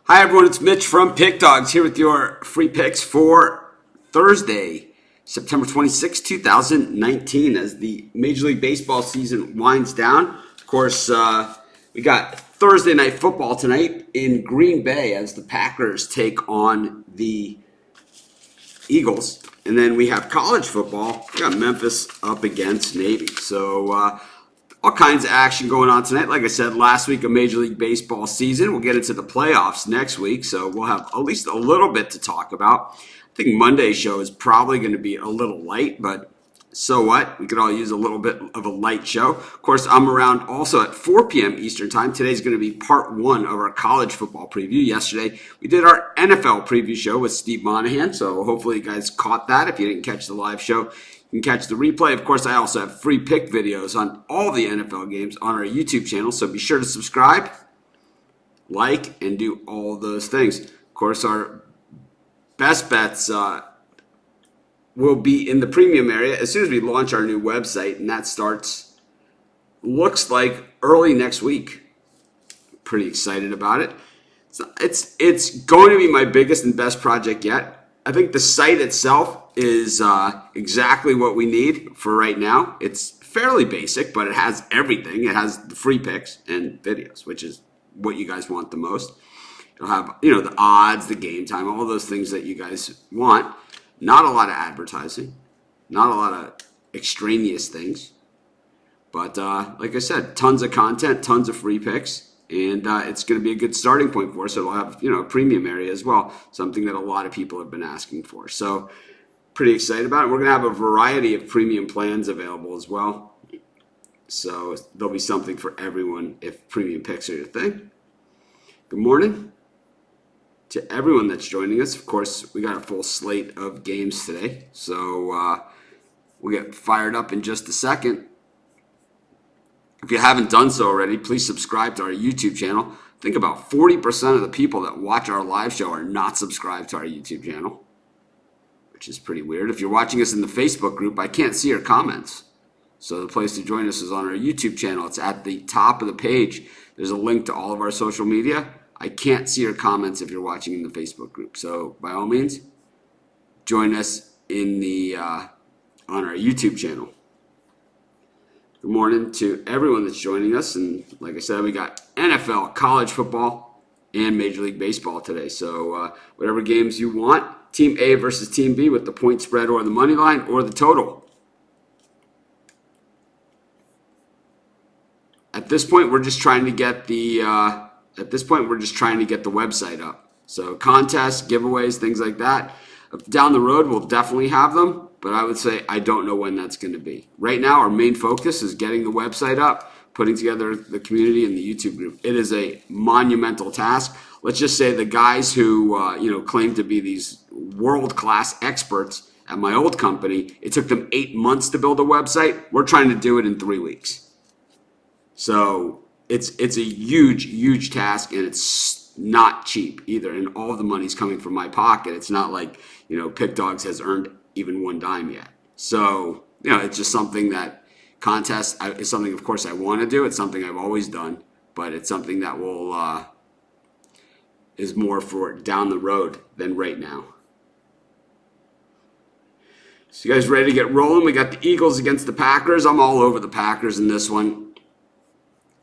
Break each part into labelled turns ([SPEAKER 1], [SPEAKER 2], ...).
[SPEAKER 1] Hi everyone, it's Mitch from Dawgz here with your free picks for Thursday, September 26, 2019 as the Major League Baseball season winds down. Of course, we got Thursday night football tonight in Green Bay as the Packers take on the Eagles. And then we have college football. We got Memphis up against Navy. So all kinds of action going on tonight. Like I said, last week of Major League Baseball season. We'll get into the playoffs next week, so we'll have at least a little bit to talk about. I think Monday's show is probably going to be a little light, but so what? We could all use a little bit of a light show. Of course, I'm around also at 4 p.m. Eastern Time. Today's going to be part one of our college football preview. Yesterday, we did our NFL preview show with Steve Monahan, so hopefully you guys caught that. If you didn't catch the live show, you can catch the replay. Of course, I also have free pick videos on all the NFL games on our YouTube channel, so be sure to subscribe, like, and do all those things. Of course, our best bets will be in the premium area as soon as we launch our new website, and that starts, looks like, early next week. Pretty excited about it. It's going to be my biggest and best project yet. I think the site itself is exactly what we need for right now. It's fairly basic, but it has everything. It has the free picks and videos, which is what you guys want the most. It'll have, the odds, the game time, all those things that you guys want. Not a lot of advertising, not a lot of extraneous things. But like I said, tons of content, tons of free picks. And it's going to be a good starting point for us. It'll have, a premium area as well, something that a lot of people have been asking for. So pretty excited about it. We're going to have a variety of premium plans available as well. So there'll be something for everyone if premium picks are your thing. Good morning to everyone that's joining us. Of course, we got a full slate of games today. So we'll get fired up in just a second. If you haven't done so already, please subscribe to our YouTube channel. I think about 40% of the people that watch our live show are not subscribed to our YouTube channel, which is pretty weird. If you're watching us in the Facebook group, I can't see your comments. So the place to join us is on our YouTube channel. It's at the top of the page. There's a link to all of our social media. I can't see your comments if you're watching in the Facebook group. So by all means, join us in the on our YouTube channel. Good morning to everyone that's joining us. And like I said, we got NFL, college football, and Major League Baseball today. So whatever games you want, Team A versus Team B with the point spread or the money line or the total. At this point, we're just trying to get the website up. So contests, giveaways, things like that. Down the road, we'll definitely have them. But I would say I don't know when that's going to be. Right now, our main focus is getting the website up, putting together the community and the YouTube group. It is a monumental task. Let's just say the guys who claim to be these world-class experts at my old company, it took them 8 months to build a website. We're trying to do it in 3 weeks. So it's a huge, huge task, and it's not cheap either. And all of the money's coming from my pocket. It's not like Dawgz has earned even one dime yet. So, it's just something that contest is something, of course, I want to do. It's something I've always done, but it's something that will is more for down the road than right now. So you guys ready to get rolling? We got the Eagles against the Packers. I'm all over the Packers in this one.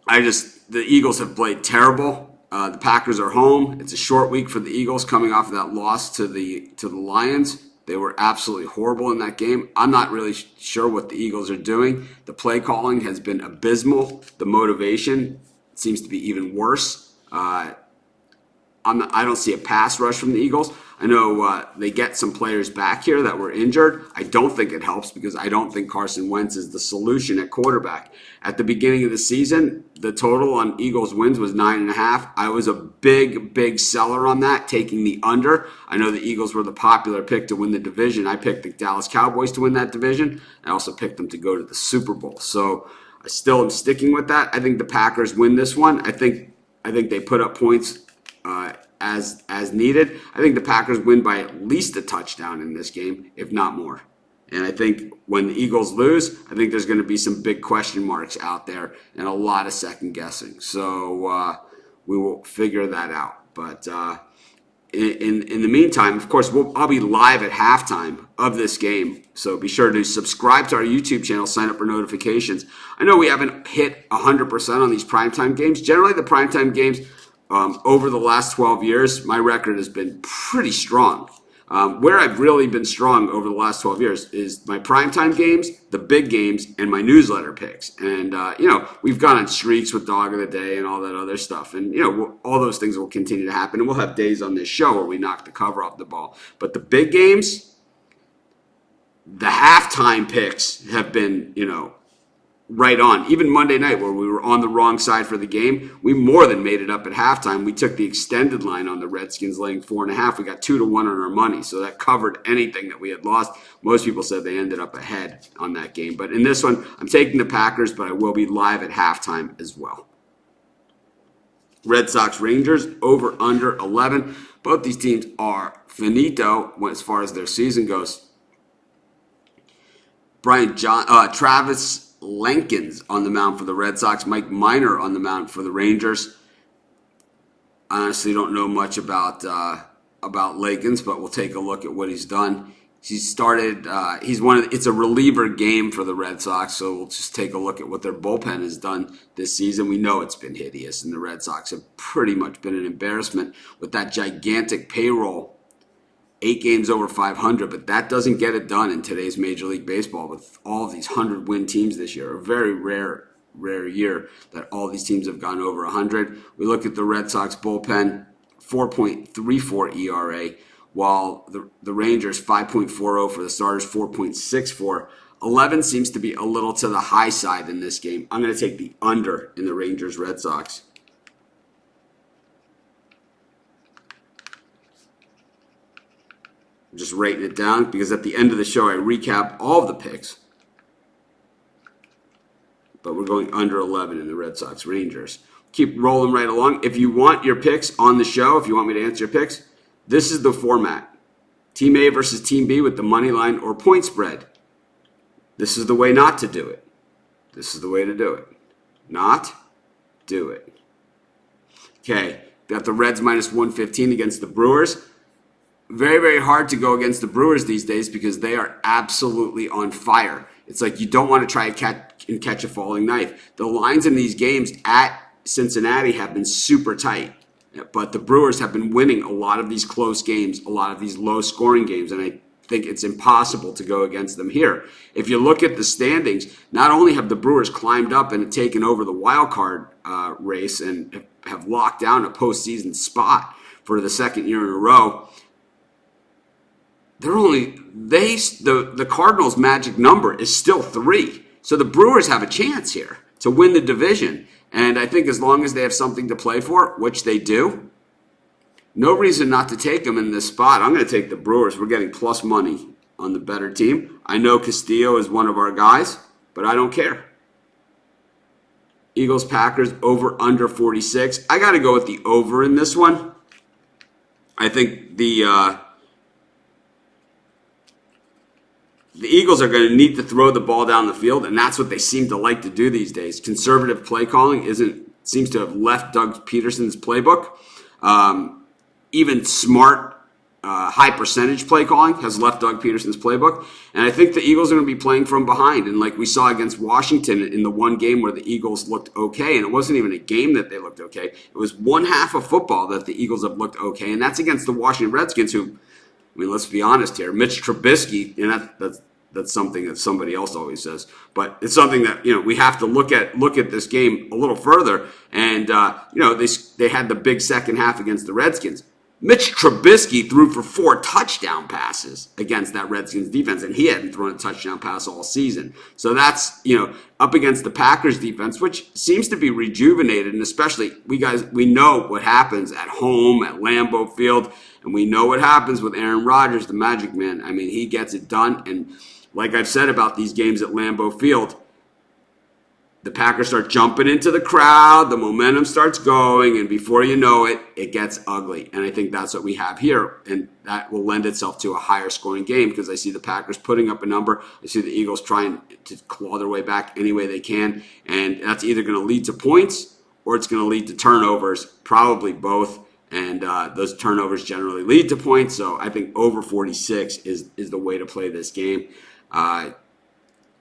[SPEAKER 1] The Eagles have played terrible. The Packers are home. It's a short week for the Eagles coming off of that loss to the Lions. They were absolutely horrible in that game. I'm not really sure what the Eagles are doing. The play calling has been abysmal. The motivation seems to be even worse. I don't see a pass rush from the Eagles. I know they get some players back here that were injured. I don't think it helps because I don't think Carson Wentz is the solution at quarterback. At the beginning of the season, the total on Eagles wins was 9.5. I was a big seller on that, taking the under. I know the Eagles were the popular pick to win the division. I picked the Dallas Cowboys to win that division. I also picked them to go to the Super Bowl. So I still am sticking with that. I think the Packers win this one. I think they put up points as needed. I think the Packers win by at least a touchdown in this game, if not more. And I think when the Eagles lose, I think there's going to be some big question marks out there and a lot of second guessing. So we will figure that out. But in the meantime, of course, I'll be live at halftime of this game. So be sure to subscribe to our YouTube channel, sign up for notifications. I know we haven't hit 100% on these primetime games. Generally, the primetime games over the last 12 years, my record has been pretty strong. Where I've really been strong over the last 12 years is my primetime games, the big games, and my newsletter picks. And, we've gone on streaks with Dog of the Day and all that other stuff. And, all those things will continue to happen. And we'll have days on this show where we knock the cover off the ball. But the big games, the halftime picks have been, right on. Even Monday night where we were on the wrong side for the game, we more than made it up at halftime. We took the extended line on the Redskins laying 4.5. We got 2-1 on our money. So that covered anything that we had lost. Most people said they ended up ahead on that game. But in this one, I'm taking the Packers, but I will be live at halftime as well. Red Sox Rangers over under 11. Both these teams are finito as far as their season goes. Travis Lankins on the mound for the Red Sox. Mike Minor on the mound for the Rangers. I honestly don't know much about Lankins, but we'll take a look at what he's done. He started. It's a reliever game for the Red Sox, so we'll just take a look at what their bullpen has done this season. We know it's been hideous, and the Red Sox have pretty much been an embarrassment with that gigantic payroll. 8 games over 500, but that doesn't get it done in today's Major League Baseball with all of these 100-win teams this year. A very rare year that all these teams have gone over 100. We look at the Red Sox bullpen, 4.34 ERA, while the Rangers, 5.40 for the starters, 4.64. 11 seems to be a little to the high side in this game. I'm going to take the under in the Rangers-Red Sox. I'm just writing it down because at the end of the show, I recap all of the picks. But we're going under 11 in the Red Sox Rangers. Keep rolling right along. If you want your picks on the show, if you want me to answer your picks, this is the format. Team A versus Team B with the money line or point spread. This is the way not to do it. This is the way to do it. Not do it. Okay, got the Reds minus 115 against the Brewers. Very, very hard to go against the Brewers these days because they are absolutely on fire. It's like you don't want to try and catch a falling knife. The lines in these games at Cincinnati have been super tight, but the Brewers have been winning a lot of these close games, a lot of these low-scoring games, and I think it's impossible to go against them here. If you look at the standings, not only have the Brewers climbed up and taken over the wild card race and have locked down a postseason spot for the second year in a row, the Cardinals' magic number is still 3. So the Brewers have a chance here to win the division. And I think as long as they have something to play for, which they do, no reason not to take them in this spot. I'm going to take the Brewers. We're getting plus money on the better team. I know Castillo is one of our guys, but I don't care. Eagles, Packers, over under 46. I got to go with the over in this one. I think the Eagles are going to need to throw the ball down the field, and that's what they seem to like to do these days. Conservative play calling seems to have left Doug Peterson's playbook. Even smart, high percentage play calling has left Doug Peterson's playbook. And I think the Eagles are going to be playing from behind. And like we saw against Washington in the one game where the Eagles looked okay, and it wasn't even a game that they looked okay. It was one half of football that the Eagles have looked okay, and that's against the Washington Redskins who, I mean, let's be honest here. Mitch Trubisky, and that's something that somebody else always says, but it's something that we have to look at this game a little further. And they had the big second half against the Redskins. Mitch Trubisky threw for 4 touchdown passes against that Redskins defense, and he hadn't thrown a touchdown pass all season. So that's up against the Packers defense, which seems to be rejuvenated, and especially we know what happens at home at Lambeau Field. And we know what happens with Aaron Rodgers, the Magic Man. I mean, he gets it done. And like I've said about these games at Lambeau Field, the Packers start jumping into the crowd, the momentum starts going, and before you know it, it gets ugly. And I think that's what we have here. And that will lend itself to a higher scoring game because I see the Packers putting up a number. I see the Eagles trying to claw their way back any way they can. And that's either going to lead to points or it's going to lead to turnovers, probably both. And those turnovers generally lead to points. So I think over 46 is the way to play this game. I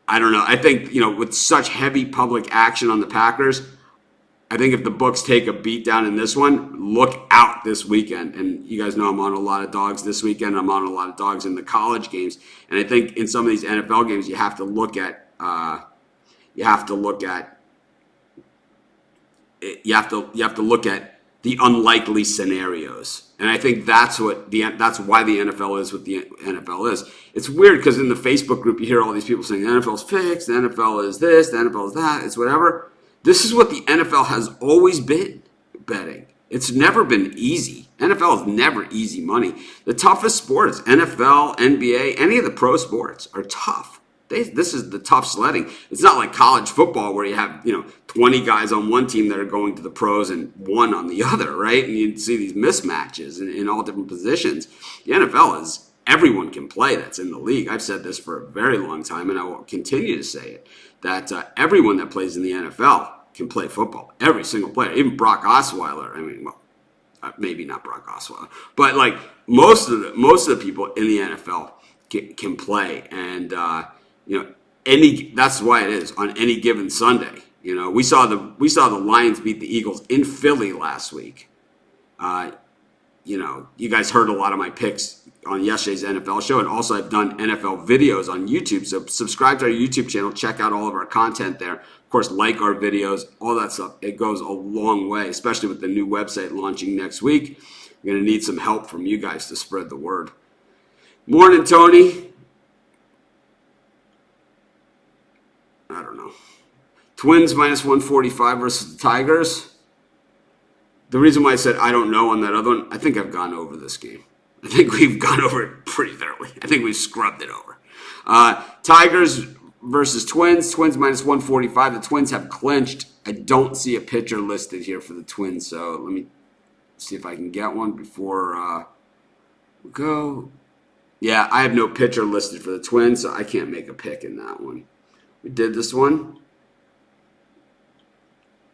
[SPEAKER 1] don't know. I think, with such heavy public action on the Packers, I think if the books take a beat down in this one, look out this weekend. And you guys know I'm on a lot of Dawgz this weekend. I'm on a lot of Dawgz in the college games. And I think in some of these NFL games, you have to look at the unlikely scenarios. And I think that's why the NFL is what the NFL is. It's weird because in the Facebook group, you hear all these people saying the NFL's fixed, the NFL is this, the NFL is that, it's whatever. This is what the NFL has always been betting. It's never been easy. NFL is never easy money. The toughest sports, NFL, NBA, any of the pro sports are tough. This is the tough sledding. It's not like college football where you have 20 guys on one team that are going to the pros and one on the other, right? And you see these mismatches in all different positions. The NFL is everyone can play that's in the league. I've said this for a very long time, and I will continue to say it, that everyone that plays in the NFL can play football. Every single player, even Brock Osweiler. Maybe not Brock Osweiler, but like most of the people in the NFL can play, and that's why it is on any given Sunday. We saw the Lions beat the Eagles in Philly last week. You guys heard a lot of my picks on yesterday's NFL show, and also I've done NFL videos on YouTube. So subscribe to our YouTube channel, check out all of our content there. Of course, like our videos, all that stuff. It goes a long way, especially with the new website launching next week. We're going to need some help from you guys to spread the word. Morning, Tony. I don't know. Twins minus 145 versus the Tigers. The reason why I said I don't know on that other one, I think I've gone over this game. I think we've gone over it pretty thoroughly. I think we've scrubbed it over. Tigers versus Twins. Twins minus 145. The Twins have clinched. I don't see a pitcher listed here for the Twins, so let me see if I can get one before we go. Yeah, I have no pitcher listed for the Twins, so I can't make a pick in that one. We did this one.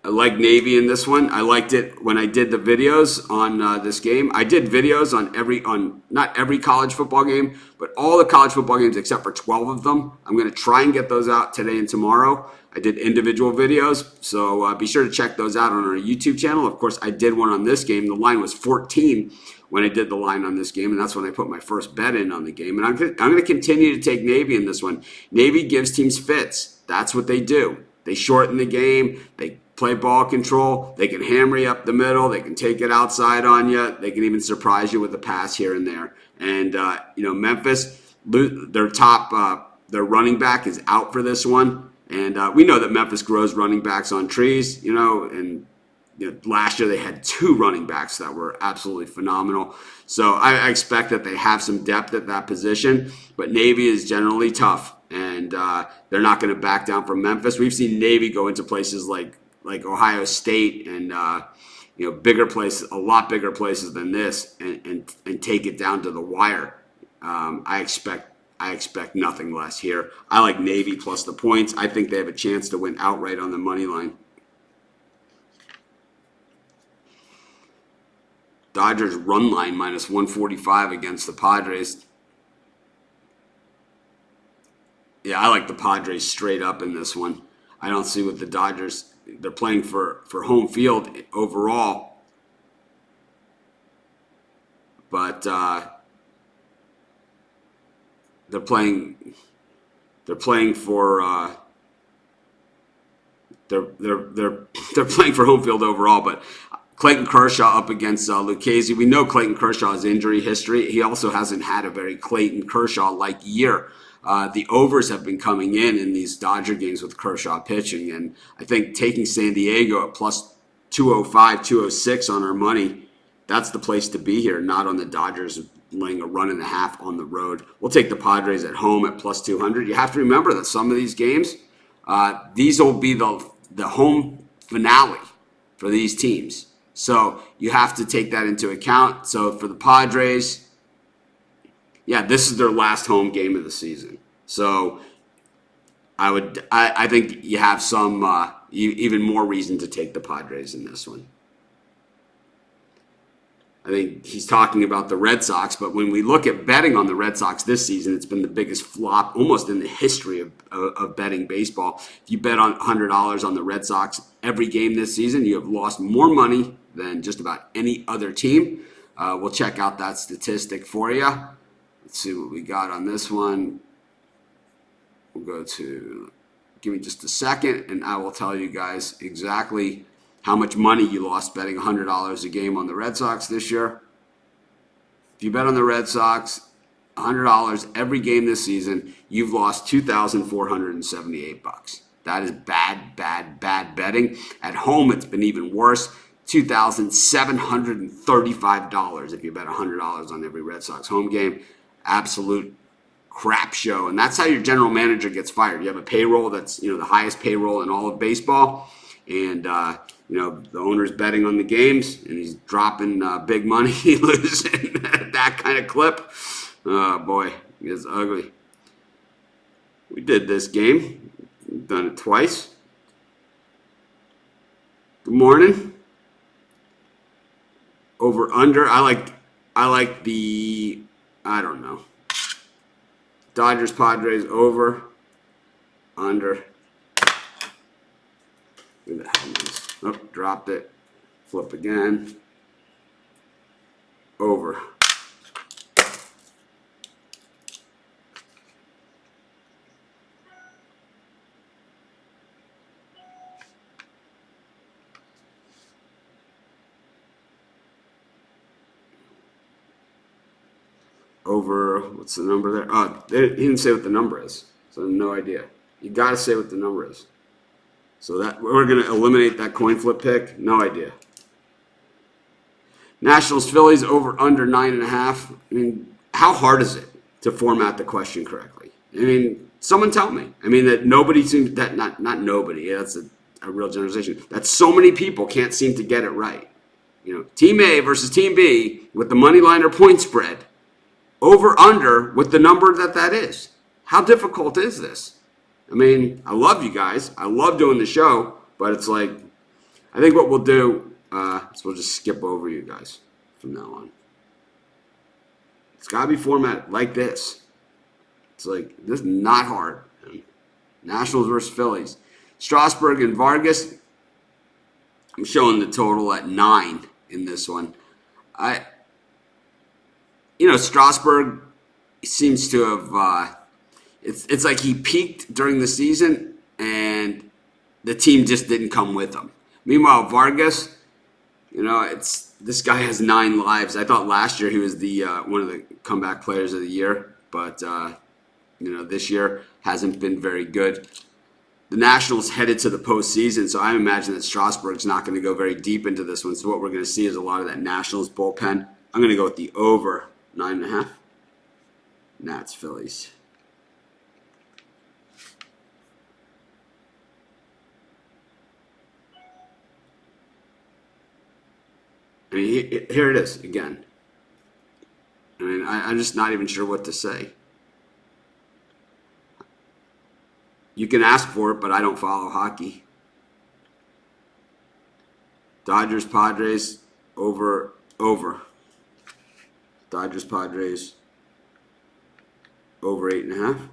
[SPEAKER 1] I like Navy in this one. I liked it when I did the videos on this game. I did videos on not every college football game, but all the college football games except for 12 of them. I'm going to try and get those out today and tomorrow. I did individual videos, so be sure to check those out on our YouTube channel. Of course, I did one on this game. The line was 14 when I did the line on this game, and that's when I put my first bet in on the game. And I'm going to continue to take Navy in this one. Navy gives teams fits. That's what they do. They shorten the game. They play ball control. They can hammer you up the middle. They can take it outside on you. They can even surprise you with a pass here and there. And, Memphis, their running back is out for this one. And we know that Memphis grows running backs on trees, and last year they had 2 running backs that were absolutely phenomenal. So I expect that they have some depth at that position. But Navy is generally tough, and they're not going to back down from Memphis. We've seen Navy go into places like Ohio State and bigger places, a lot bigger places than this, and take it down to the wire. I expect nothing less here. I like Navy plus the points. I think they have a chance to win outright on the money line. Dodgers run line minus 145 against the Padres. Yeah, I like the Padres straight up in this one. I don't see what the Dodgers, they're playing for home field overall. But they're playing for they're playing for home field overall, but Clayton Kershaw up against Lucchesi. We know Clayton Kershaw's injury history. He also hasn't had a very Clayton Kershaw-like year. The overs have been coming in these Dodger games with Kershaw pitching, and I think taking San Diego at plus 205, 206 on our money, that's the place to be here, not on the Dodgers laying a 1.5 on the road. We'll take the Padres at home at plus 200. You have to remember that some of these games, these will be the home finale for these teams. So you have to take that into account. So for the Padres, yeah, this is their last home game of the season. So I think you have some even more reason to take the Padres in this one. I think he's talking about the Red Sox, but when we look at betting on the Red Sox this season, it's been the biggest flop almost in the history of betting baseball. If you bet on $100 on the Red Sox every game this season, you have lost more money than just about any other team. We'll check out that statistic for you. Let's see what we got on this one. We'll go to, give me just a second, and I will tell you guys exactly how much money you lost betting $100 a game on the Red Sox this year. If you bet on the Red Sox $100 every game this season, you've lost $2,478. That is bad betting. At home, it's been even worse. $2,735 if you bet $100 on every Red Sox home game. Absolute crap show. And that's how your general manager gets fired. You have a payroll that's, the highest payroll in all of baseball. And, the owner's betting on the games, and he's dropping big money, losing that kind of clip. Oh, boy, it's ugly. We did this game. We've done it twice. Good morning. Over, under. I like the, I don't know. Dodgers, Padres, over, under. Look at that. Oh, dropped it. Flip again. Over. Over, what's the number there? Oh, he didn't say what the number is, so I have no idea. You got to say what the number is. So that we're going to eliminate that coin flip pick. No idea. Nationals, Phillies, over, under 9.5. I mean, how hard is it to format the question correctly? I mean, someone tell me. I mean, that nobody seems, that not nobody, that's a real generalization, that so many people can't seem to get it right. Team A versus Team B with the money line or point spread. Over, under with the number that is. How difficult is this? I mean, I love you guys. I love doing the show, but it's like, I think what we'll do is we'll just skip over you guys from now on. It's got to be formatted like this. It's like, this is not hard. Nationals versus Phillies. Strasburg and Vargas. I'm showing the total at 9 in this one. Strasburg seems to have, it's like he peaked during the season and the team just didn't come with him. Meanwhile, Vargas, this guy has 9 lives. I thought last year he was the one of the comeback players of the year, but this year hasn't been very good. The Nationals headed to the postseason, so I imagine that Strasburg's not going to go very deep into this one. So what we're going to see is a lot of that Nationals bullpen. I'm going to go with the over 9.5. Nats, Phillies. I mean, here it is again. I mean, I'm just not even sure what to say. You can ask for it, but I don't follow hockey. Dodgers, Padres, over. Dodgers, Padres, over 8.5.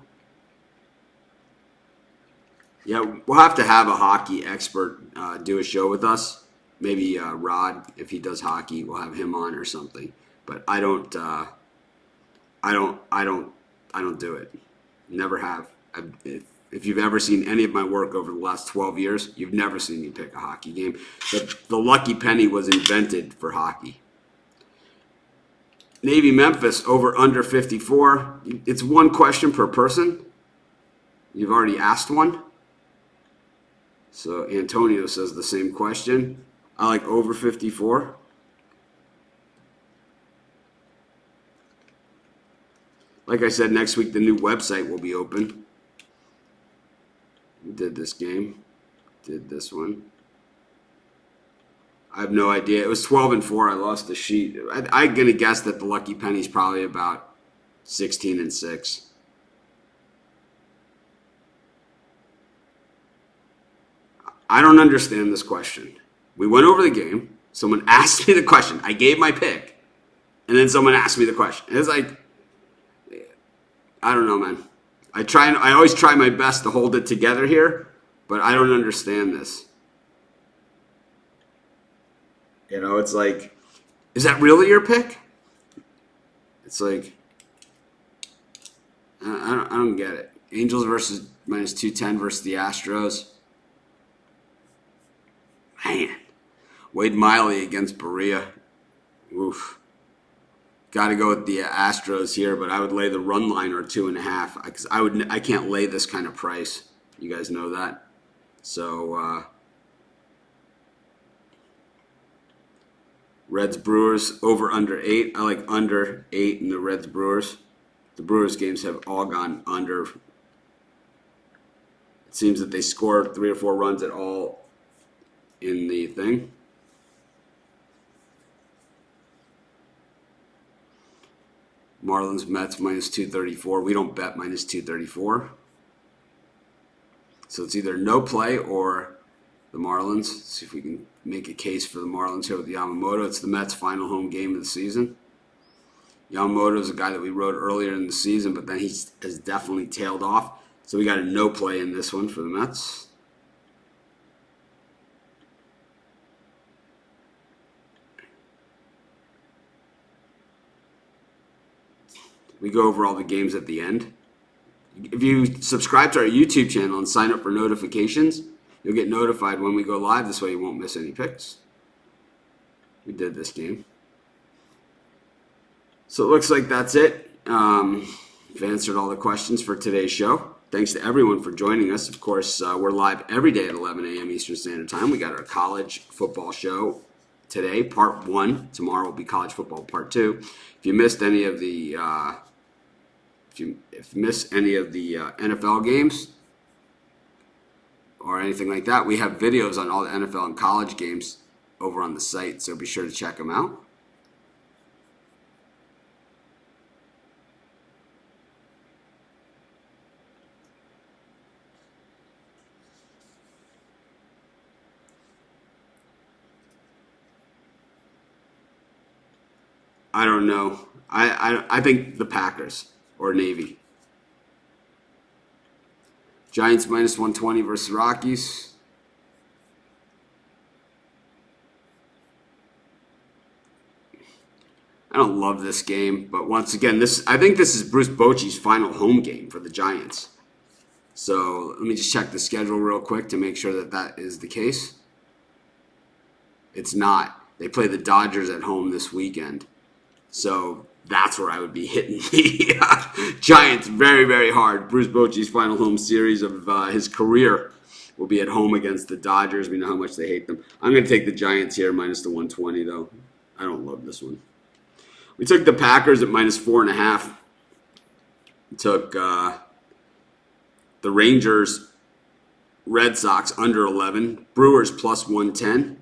[SPEAKER 1] Yeah, we'll have to have a hockey expert do a show with us. Maybe Rod, if he does hockey, we'll have him on or something. But I don't do it. Never have. If you've ever seen any of my work over the last 12 years, you've never seen me pick a hockey game. The lucky penny was invented for hockey. Navy, Memphis, over, under 54. It's one question per person. You've already asked one. So Antonio says the same question. I like over 54. Like I said, next week the new website will be open. We did this game. Did this one. I have no idea. It was 12-4. I lost the sheet. I'm going to guess that the lucky penny's probably about 16-6. I don't understand this question. We went over the game. Someone asked me the question. I gave my pick. And then someone asked me the question. It's like, I don't know, man. I always try my best to hold it together here, but I don't understand this. You know, it's like, is that really your pick? It's like, I don't get it. Angels versus minus 210 versus the Astros. Man. Wade Miley against Berea. Oof. Got to go with the Astros here, but I would lay the run line or 2.5 because I can't lay this kind of price. You guys know that. So Reds Brewers over under 8. I like under 8 in the Reds Brewers. The Brewers games have all gone under. It seems that they score 3 or 4 runs at all in the thing. Marlins Mets minus 234. We don't bet minus 234. So it's either no play or the Marlins. Let's see if we can make a case for the Marlins here with Yamamoto. It's the Mets' final home game of the season. Yamamoto is a guy that we rode earlier in the season, but then he has definitely tailed off. So we got a no play in this one for the Mets. We go over all the games at the end. If you subscribe to our YouTube channel and sign up for notifications, you'll get notified when we go live. This way you won't miss any picks. We did this game. So it looks like that's it. We've answered all the questions for today's show. Thanks to everyone for joining us. Of course, we're live every day at 11 a.m. Eastern Standard Time. We got our college football show today, part 1. Tomorrow will be college football part 2. If you missed any of the NFL games or anything like that, we have videos on all the NFL and college games over on the site, so be sure to check them out. I don't know. I think the Packers or Navy. Giants minus 120 versus Rockies. I don't love this game, but once again, I think this is Bruce Bochy's final home game for the Giants. So let me just check the schedule real quick to make sure that that is the case. It's not. They play the Dodgers at home this weekend. So that's where I would be hitting the Giants very, very hard. Bruce Bochy's final home series of his career will be at home against the Dodgers. We know how much they hate them. I'm going to take the Giants here, minus the 120, though. I don't love this one. We took the Packers at minus 4.5. We took the Rangers, Red Sox under 11. Brewers plus 110.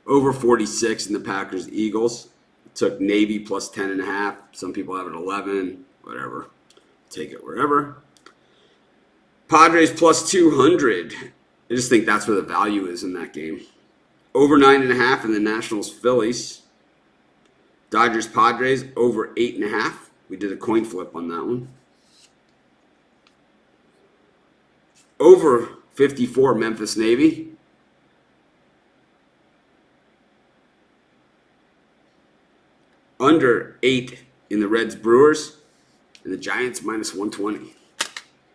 [SPEAKER 1] Over 46 in the Packers, Eagles. Took Navy plus 10.5. Some people have it 11. Whatever. Take it wherever. Padres plus 200. I just think that's where the value is in that game. Over 9.5 in the Nationals, Phillies. Dodgers, Padres over 8.5. We did a coin flip on that one. Over 54, Memphis, Navy. Under 8 in the Reds, Brewers. And the Giants minus 120.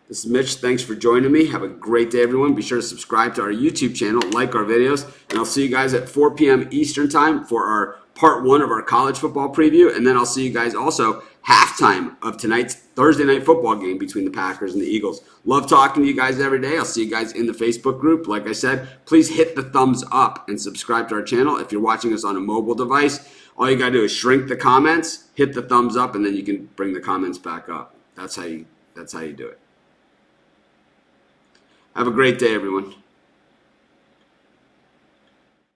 [SPEAKER 1] This is Mitch. Thanks for joining me. Have a great day, everyone. Be sure to subscribe to our YouTube channel, like our videos, and I'll see you guys at 4 p.m. Eastern Time for our part 1 of our college football preview. And then I'll see you guys also halftime of tonight's Thursday night football game between the Packers and the Eagles. Love talking to you guys every day. I'll see you guys in the Facebook group. Like I said, please hit the thumbs up and subscribe to our channel. If you're watching us on a mobile device, all you got to do is shrink the comments, hit the thumbs up, and then you can bring the comments back up. That's how you do it. Have a great day, everyone.